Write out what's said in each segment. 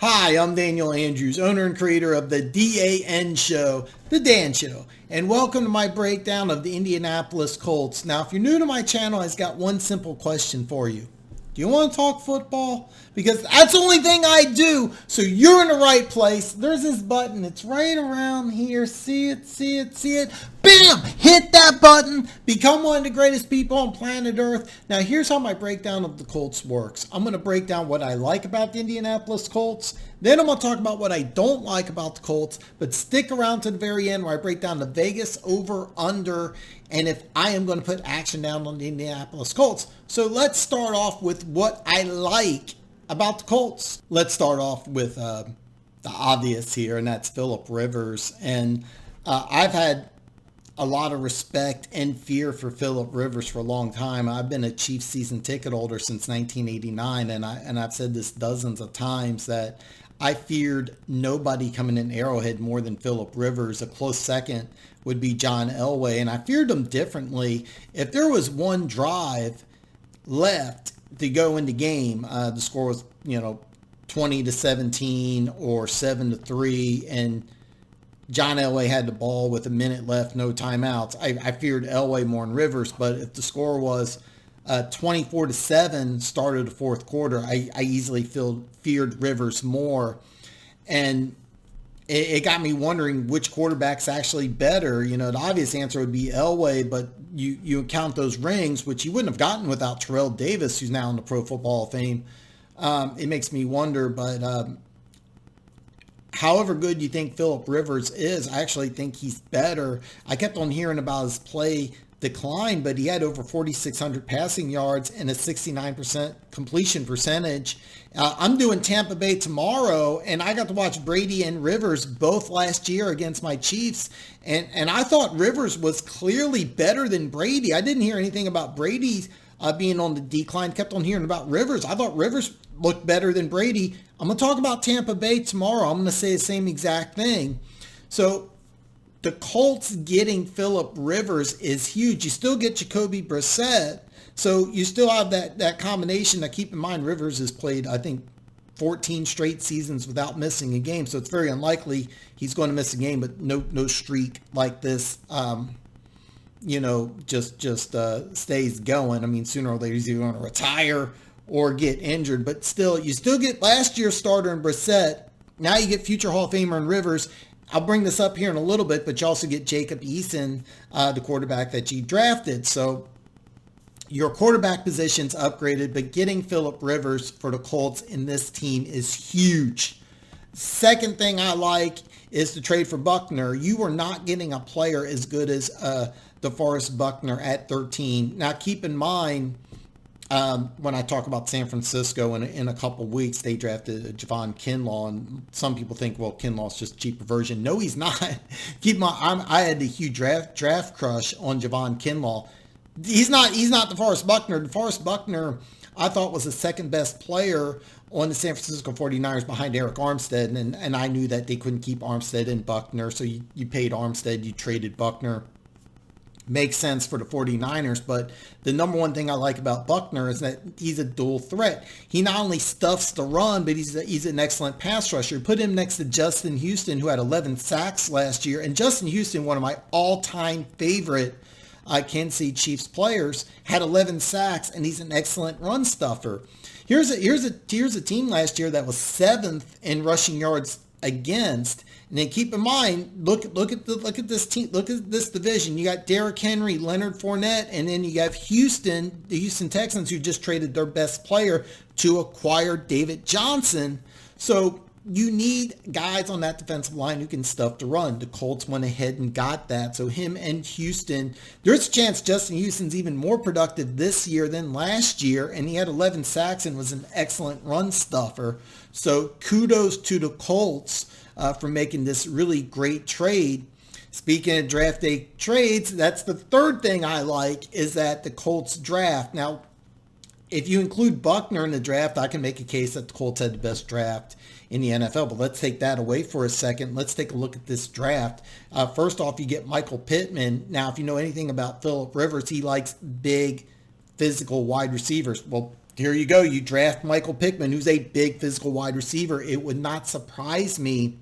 Hi, I'm Daniel Andrews, owner and creator of the DAN Show, The Dan Show, and welcome to my breakdown of the Indianapolis Colts. Now, if you're new to my channel, I've got one simple question for you. Do you want to talk football? Because that's the only thing I do, so you're in the right place. There's this button. It's right around here. See it, see it, see it. Bam! Hit that button. Become one of the greatest people on planet Earth. Now, here's how my breakdown of the Colts works. I'm going to break down what I like about the Indianapolis Colts. Then I'm going to talk about what I don't like about the Colts. But stick around to the very end where I break down the Vegas over-under and if I am going to put action down on the Indianapolis Colts. So let's start off with what I like about the Colts. Let's start off with the obvious here, and that's Phillip Rivers. And I've had a lot of respect and fear for Phillip Rivers for a long time. I've been a Chiefs season ticket holder since 1989, and I've said this dozens of times that I feared nobody coming in Arrowhead more than Phillip Rivers. A close second would be John Elway, and I feared him differently. If there was one drive left to go in the game, the score was 20-17 or 7-3, and John Elway had the ball with a minute left, no timeouts. I feared Elway more than Rivers, but if the score was 24-7 started the fourth quarter, I easily feared Rivers more. And it got me wondering which quarterback's actually better. The obvious answer would be Elway, but you count those rings, which you wouldn't have gotten without Terrell Davis, who's now in the Pro Football Hall of Fame. It makes me wonder, but however good you think Phillip Rivers is, I actually think he's better. I kept on hearing about his play decline, but he had over 4,600 passing yards and a 69% completion percentage. I'm doing Tampa Bay tomorrow, and I got to watch Brady and Rivers both last year against my Chiefs, and I thought Rivers was clearly better than Brady. I didn't hear anything about Brady being on the decline. Kept on hearing about Rivers. I thought Rivers looked better than Brady. I'm going to talk about Tampa Bay tomorrow. I'm going to say the same exact thing. So the Colts getting Phillip Rivers is huge. You still get Jacoby Brissett, so you still have that combination. Now, keep in mind, Rivers has played, I think, 14 straight seasons without missing a game, so it's very unlikely he's going to miss a game, but no streak like this, just stays going. I mean, sooner or later he's either going to retire or get injured, but still, you still get last year's starter in Brissett. Now you get future Hall of Famer in Rivers. I'll bring this up here in a little bit, but you also get Jacob Eason, the quarterback that you drafted. So your quarterback position's upgraded, but getting Phillip Rivers for the Colts in this team is huge. Second thing I like is to trade for Buckner. You are not getting a player as good as DeForest Buckner at 13. Now, keep in mind, when I talk about San Francisco in a couple weeks, they drafted Javon Kinlaw, and some people think, well, Kinlaw's just a cheaper version. No, he's not. Keep in mind, I had a huge draft crush on Javon Kinlaw. He's not DeForest Buckner. DeForest Buckner, I thought, was the second best player on the San Francisco 49ers behind Eric Armstead, and I knew that they couldn't keep Armstead and Buckner, so you paid Armstead, you traded Buckner. Makes sense for the 49ers, but the number one thing I like about Buckner is that he's a dual threat. He not only stuffs the run, but he's an excellent pass rusher. Put him next to Justin Houston, who had 11 sacks last year, and Justin Houston, one of my all-time favorite Kansas City Chiefs players, had 11 sacks, and he's an excellent run stuffer. Here's a team last year that was 7th in rushing yards against. And then keep in mind, look at this team, look at this division. You got Derrick Henry, Leonard Fournette, and then you have the Houston Texans, who just traded their best player to acquire David Johnson. So you need guys on that defensive line who can stuff the run. The Colts went ahead and got that. So him and Houston, there's a chance Justin Houston's even more productive this year than last year, and he had 11 sacks and was an excellent run stuffer. So kudos to the Colts for making this really great trade. Speaking of draft day trades, that's the third thing I like, is that the Colts draft. Now, if you include Buckner in the draft, I can make a case that the Colts had the best draft in the NFL, but let's take that away for a second. Let's take a look at this draft. First off, you get Michael Pittman. Now, if you know anything about Phillip Rivers, he likes big, physical wide receivers. Well, here you go. You draft Michael Pittman, who's a big physical wide receiver. It would not surprise me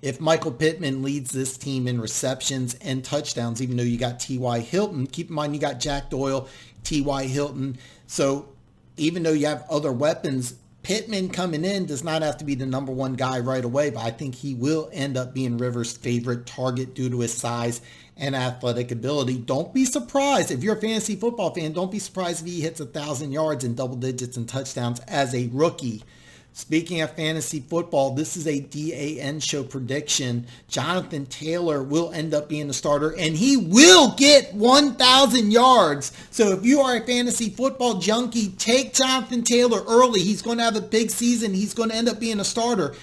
if Michael Pittman leads this team in receptions and touchdowns, even though you got T.Y. Hilton. Keep in mind, you got Jack Doyle, T.Y. Hilton. So even though you have other weapons, Pittman coming in does not have to be the number one guy right away, but I think he will end up being Rivers' favorite target due to his size and athletic ability. Don't be surprised. If you're a fantasy football fan, don't be surprised if he hits 1,000 yards and double digits and touchdowns as a rookie. Speaking of fantasy football, this is a DAN show prediction. Jonathan Taylor will end up being the starter, and he will get 1,000 yards. So if you are a fantasy football junkie, take Jonathan Taylor early. He's going to have a big season. He's going to end up being a starter.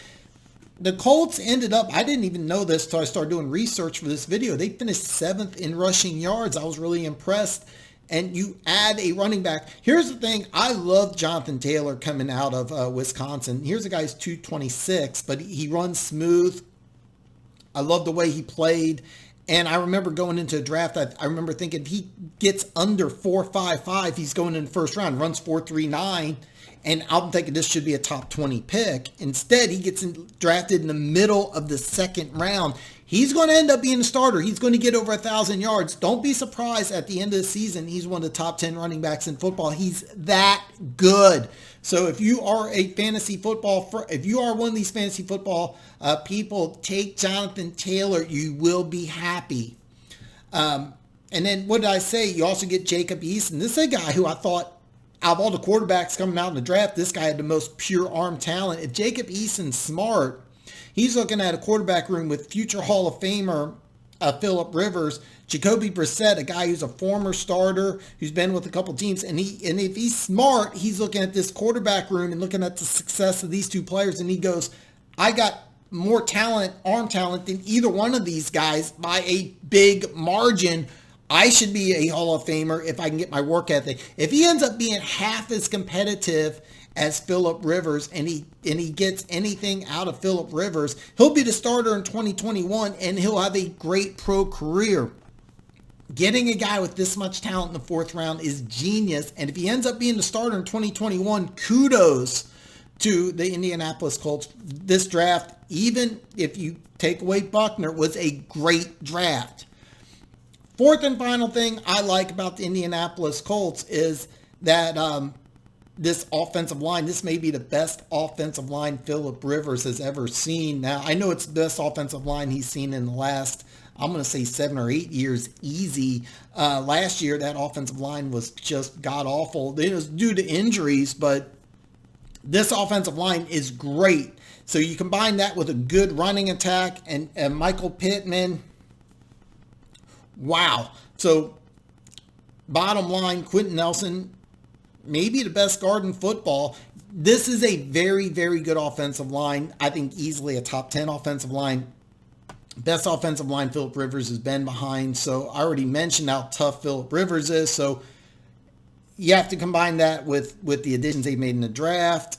The Colts ended up, I didn't even know this until I started doing research for this video. They finished 7th in rushing yards. I was really impressed. And you add a running back. Here's the thing. I love Jonathan Taylor coming out of Wisconsin. Here's a guy's 226, but he runs smooth. I love the way he played. And I remember going into a draft, I remember thinking if he gets under 4.55, he's going in the first round, runs 4.39. And I'm thinking this should be a top 20 pick. Instead, he gets drafted in the middle of the second round. He's going to end up being a starter. He's going to get over 1,000 yards. Don't be surprised at the end of the season, he's one of the top 10 running backs in football. He's that good. So if you are a fantasy football, if you are one of these fantasy football people, take Jonathan Taylor. You will be happy. And then what did I say? You also get Jacob Eason. This is a guy who I thought, out of all the quarterbacks coming out in the draft, this guy had the most pure arm talent. If Jacob Eason's smart, he's looking at a quarterback room with future Hall of Famer Phillip Rivers, Jacoby Brissett, a guy who's a former starter, who's been with a couple teams. And if he's smart, he's looking at this quarterback room and looking at the success of these two players. And he goes, I got more talent, arm talent, than either one of these guys by a big margin. I should be a Hall of Famer if I can get my work ethic. If he ends up being half as competitive as Phillip Rivers and he gets anything out of Phillip Rivers, he'll be the starter in 2021 and he'll have a great pro career. Getting a guy with this much talent in the fourth round is genius. And if he ends up being the starter in 2021, kudos to the Indianapolis Colts. This draft, even if you take away Buckner, was a great draft. Fourth and final thing I like about the Indianapolis Colts is that this offensive line, this may be the best offensive line Phillip Rivers has ever seen. Now, I know it's the best offensive line he's seen in the last, I'm going to say 7 or 8 years easy. Last year, that offensive line was just god-awful. It was due to injuries, but this offensive line is great. So you combine that with a good running attack and Michael Pittman. Wow. So bottom line, Quentin Nelson, maybe the best guard in football. This is a very, very good offensive line. I think easily a top 10 offensive line. Best offensive line Phillip Rivers has been behind. So I already mentioned how tough Phillip Rivers is. So you have to combine that with the additions they made in the draft.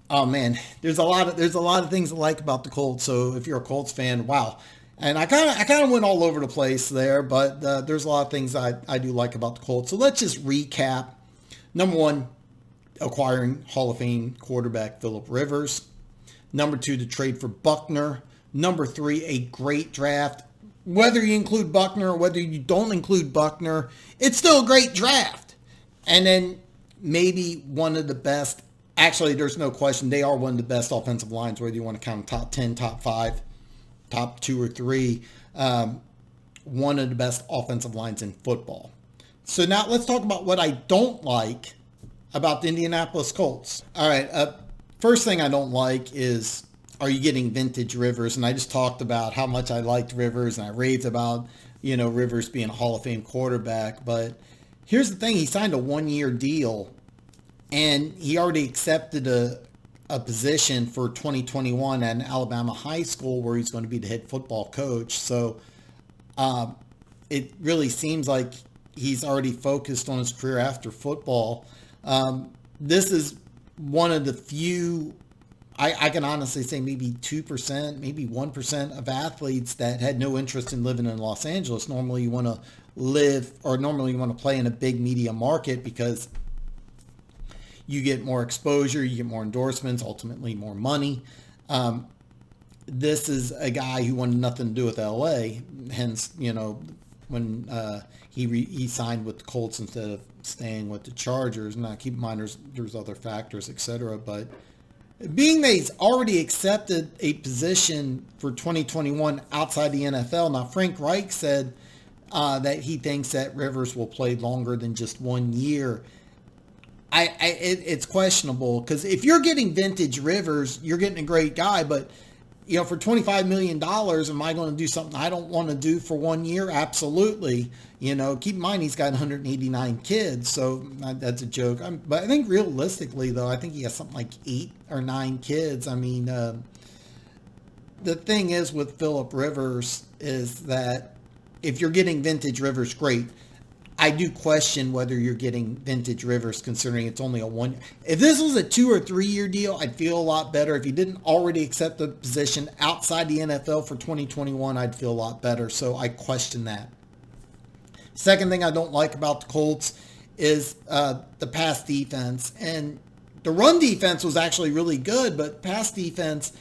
Oh man, there's a lot of things to like about the Colts. So if you're a Colts fan, wow. And I kind of went all over the place there, but there's a lot of things I do like about the Colts. So let's just recap. Number one, acquiring Hall of Fame quarterback Phillip Rivers. Number two, the trade for Buckner. Number three, a great draft. Whether you include Buckner or whether you don't include Buckner, it's still a great draft. And then maybe one of the best, actually there's no question, they are one of the best offensive lines, whether you want to count top 10, top 5, top 2 or 3, one of the best offensive lines in football. So now let's talk about what I don't like about the Indianapolis Colts. All right, first thing I don't like is, are you getting vintage Rivers? And I just talked about how much I liked Rivers, and I raved about, Rivers being a Hall of Fame quarterback. But here's the thing, he signed a 1-year deal, and he already accepted a position for 2021 at an Alabama high school where he's going to be the head football coach. So it really seems like he's already focused on his career after football. This is one of the few, I can honestly say maybe 2%, maybe 1% of athletes that had no interest in living in Los Angeles. Normally you want to play in a big media market because You get more exposure, you get more endorsements, ultimately more money. This is a guy who wanted nothing to do with LA. Hence, when he signed with the Colts instead of staying with the Chargers. Now, keep in mind there's other factors, etc. But being that he's already accepted a position for 2021 outside the NFL. Now, Frank Reich said that he thinks that Rivers will play longer than just 1 year. It's questionable, because if you're getting vintage Rivers, you're getting a great guy. But for $25 million, am I going to do something I don't want to do for 1 year? Absolutely. Keep in mind he's got 189 kids, so that's a joke. But I think realistically, though, I think he has something like 8 or 9 kids. I mean, the thing is with Phillip Rivers is that if you're getting vintage Rivers, great. I do question whether you're getting vintage Rivers, considering it's only a 1 year. If this was a 2 or 3 year deal, I'd feel a lot better. If he didn't already accept the position outside the NFL for 2021, I'd feel a lot better. So I question that. Second thing I don't like about the Colts is the pass defense. And the run defense was actually really good, but pass defense,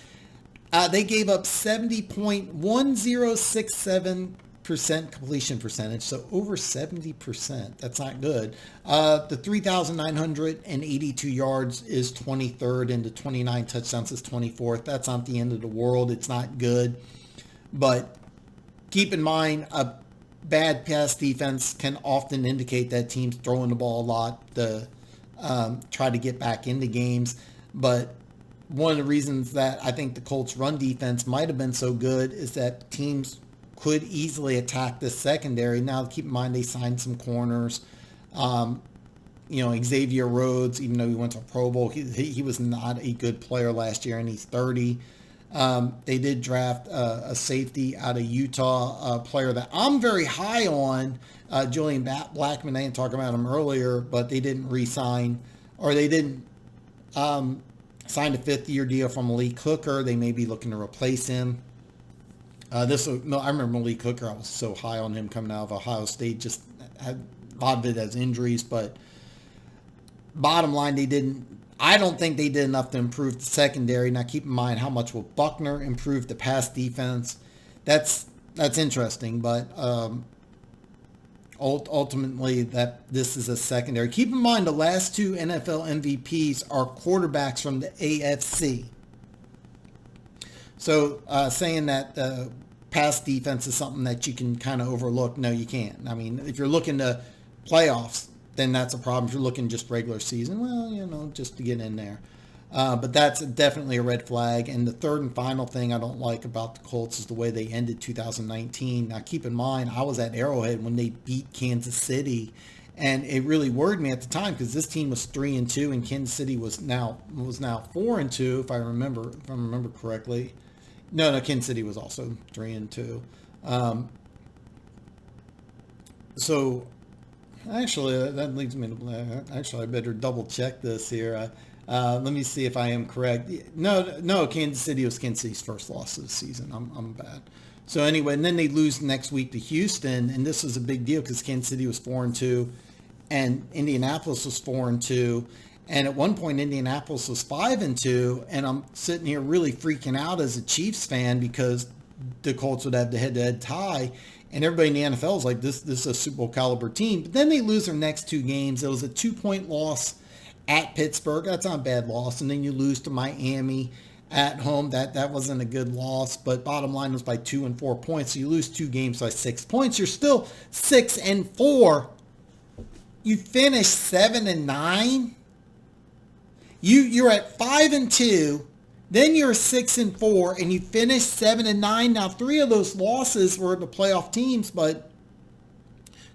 they gave up 70.1067% completion percentage, so over 70%. That's not good. The 3,982 yards is 23rd, and the 29 touchdowns is 24th. That's not the end of the world. It's not good. But keep in mind, a bad pass defense can often indicate that teams throwing the ball a lot to try to get back into games. But one of the reasons that I think the Colts' run defense might have been so good is that teams could easily attack this secondary. Now, keep in mind, they signed some corners. Xavier Rhodes, even though he went to Pro Bowl, he was not a good player last year, and he's 30. They did draft a safety out of Utah, a player that I'm very high on, Julian Blackmon. I didn't talk about him earlier, but they didn't re-sign, or they didn't sign a 5th-year deal from Malik Hooker. They may be looking to replace him. I remember Malik Hooker. I was so high on him coming out of Ohio State. Just had a lot of it as injuries, but bottom line, I don't think they did enough to improve the secondary. Now, keep in mind, how much will Buckner improve the pass defense? That's interesting, but ultimately, that this is a secondary. Keep in mind, the last 2 NFL MVPs are quarterbacks from the AFC. So saying that pass defense is something that you can kind of overlook, no, you can't. I mean, if you're looking to playoffs, then that's a problem. If you're looking just regular season, well, just to get in there. But that's definitely a red flag. And the third and final thing I don't like about the Colts is the way they ended 2019. Now, keep in mind, I was at Arrowhead when they beat Kansas City, and it really worried me at the time because this team was 3-2, and Kansas City was now 4-2, if I remember correctly. No, Kansas City was also 3-2. So, actually, that leads me to... Actually, I better double check this here. Let me see if I am correct. No, Kansas City was Kansas City's first loss of the season. I'm bad. So anyway, and then they lose next week to Houston, and this was a big deal because Kansas City was 4-2, and Indianapolis was 4-2. And at one point, Indianapolis was 5-2, and I'm sitting here really freaking out as a Chiefs fan because the Colts would have the head-to-head tie, and everybody in the NFL is like, this is a Super Bowl caliber team. But then they lose their next 2 games. It was a 2-point loss at Pittsburgh. That's not a bad loss. And then you lose to Miami at home. That wasn't a good loss, but bottom line was by 2 and 4 points. So you lose 2 games by 6 points. You're still 6-4. You finish 7-9. You're at 5-2, then you're 6-4, and you finish 7-9. Now, 3 of those losses were the playoff teams, but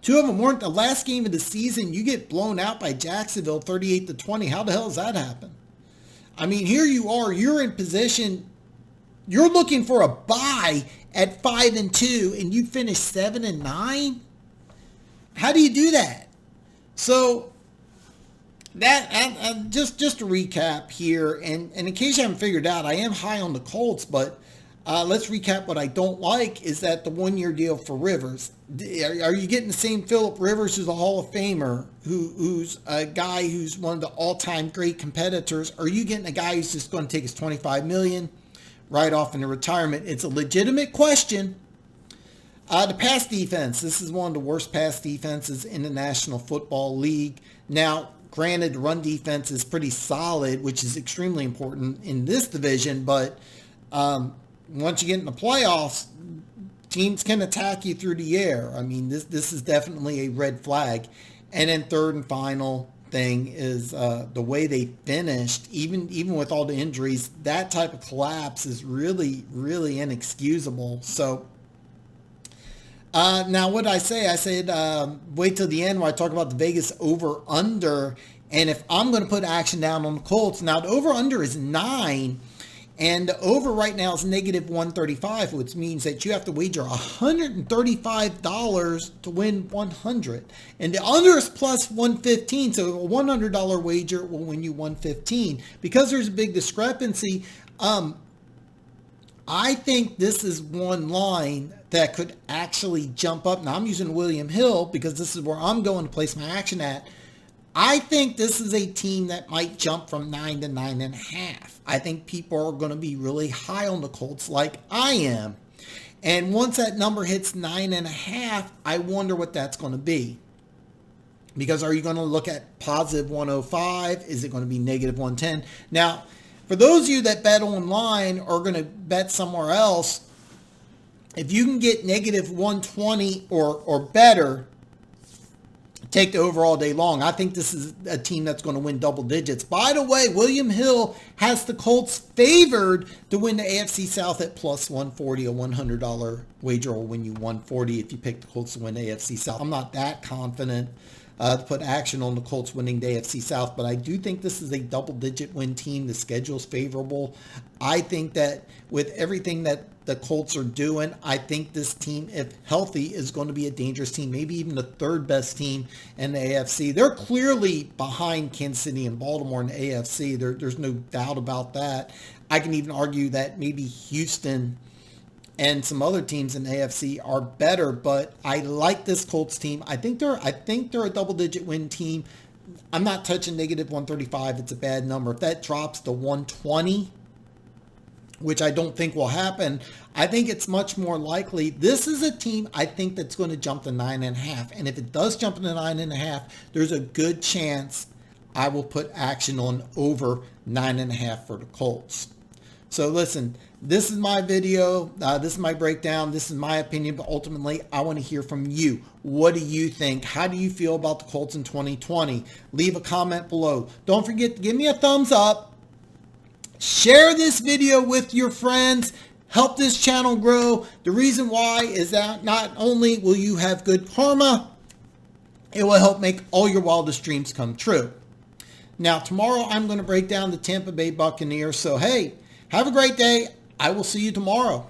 2 of them weren't. The last game of the season, you get blown out by Jacksonville, 38-20. How the hell does that happen? I mean, here you are. You're in position. You're looking for a bye at 5-2, and you finish 7-9. How do you do that? So. Just to recap here, and in case you haven't figured out, I am high on the Colts, but Let's recap what I don't like is that the 1-year deal for Rivers. Are you getting the same Phillip Rivers, who's a Hall of Famer, who's a guy who's one of the all-time great competitors? Or are you getting a guy who's just going to take his $25 million right off into retirement? It's a legitimate question. The pass defense. This is one of the worst pass defenses in the National Football League. Now, granted, the run defense is pretty solid, which is extremely important in this division, but once you get in the playoffs, teams can attack you through the air. I mean, this is definitely a red flag. And then third and final thing is the way they finished, even with all the injuries, that type of collapse is really, really inexcusable. So now what I say? I said wait till the end where I talk about the Vegas over-under. And if I'm going to put action down on the Colts, now the over-under is 9. And the over right now is negative 135, which means that you have to wager $135 to win 100. And the under is plus 115, so a $100 wager will win you 115. Because there's a big discrepancy, I think this is one line that could actually jump up. Now, I'm using William Hill because this is where I'm going to place my action at. I think this is a team that might jump from 9 to 9.5. I think people are going to be really high on the Colts like I am. And once that number hits 9.5, I wonder what that's going to be. Because are you going to look at positive 105? Is it going to be negative 110? Now, for those of you that bet online or are going to bet somewhere else, if you can get negative 120 or better, take the over all day long. I think this is a team that's going to win double digits. By the way, William Hill has the Colts favored to win the AFC South at plus 140. A $100 wager will win you 140 if you pick the Colts to win the AFC South. I'm not that confident to put action on the Colts winning the AFC South, but I do think this is a double-digit win team. The schedule's favorable. I think that with everything that the Colts are doing, I think this team, if healthy, is going to be a dangerous team, maybe even the third best team in the AFC. They're clearly behind Kansas City and Baltimore in the AFC. There's no doubt about that. I can even argue that maybe Houston and some other teams in the AFC are better, but I like this Colts team. I think they're a double-digit win team. I'm not touching negative 135. It's a bad number. If that drops to 120, which I don't think will happen, I think it's much more likely. This is a team I think that's going to jump to 9.5. And if it does jump to 9.5, there's a good chance I will put action on over 9.5 for the Colts. So listen, this is my video. This is my breakdown. This is my opinion, but ultimately I want to hear from you. What do you think? How do you feel about the Colts in 2020? Leave a comment below. Don't forget to give me a thumbs up. Share this video with your friends. Help this channel grow. The reason why is that not only will you have good karma, it will help make all your wildest dreams come true. Now, tomorrow I'm going to break down the Tampa Bay Buccaneers. So, hey, have a great day. I will see you tomorrow.